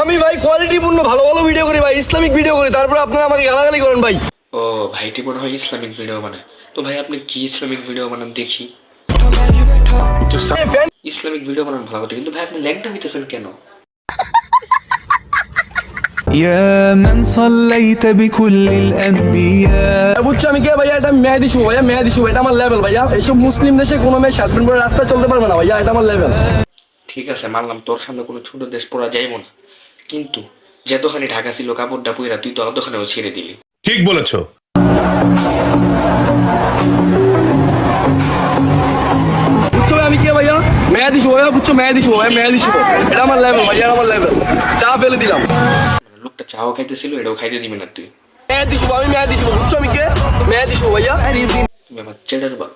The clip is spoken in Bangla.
আমি ভাই কোয়ালিটিপূর্ণ ভালো ভালো ভিডিও করি ভাই, ইসলামিক ভিডিও করি, তারপর আপনারা আমাকে গালাগালি করেন ভাই। ও ভাইটি মনে হয় ইসলামিক ভিডিও বানায়। তো ভাই আপনি কি ইসলামিক ভিডিও বানান দেখি? ইসলামিক ভিডিও বানান ভালো কথা, কিন্তু ভাই আপনি ল্যাংটা হইতেছেন কেন? يا من صليت بكل الأنبياء বুঝছো আমি কে ভাইয়া? এটা মেহেদি শুভ ভাইয়া, মেহেদি শুভ, এটা আমার লেভেল ভাইয়া। এইসব মুসলিম দেশে কোনো মেয়ে শার্ট প্যান্ট পরে রাস্তায় চলতে পারবে না ভাইয়া, এটা আমার লেভেল। ঠিক আছে মানলাম তোর সামনে কোনো ছোট দেশ পড়া যাইব না, কিন্তু যেতখানি ঢাকা ছিল কাপড়টা পইরা তুই তো অতখানেও ছেড়ে দিলি। ঠিক বলেছো। বুঝছো ভাই আমি কে ভাইয়া? মেহেদি শুভ ভাইয়া, বুঝছো? মেহেদি শুভ ভাইয়া, মেহেদি শুভ, এটা আমার লেভেল ভাইয়া, আমার লেভেল। চা ফেলে দিলাম। মানে লোকটা চাও খাইতেছিল, এটাও খাইতে দিবি না তুই? মেহেদি শুভ, আমি মেহেদি শুভ, বুঝছো আমি কে? মেহেদি শুভ ভাইয়া। তুমি আমার চেডার বল।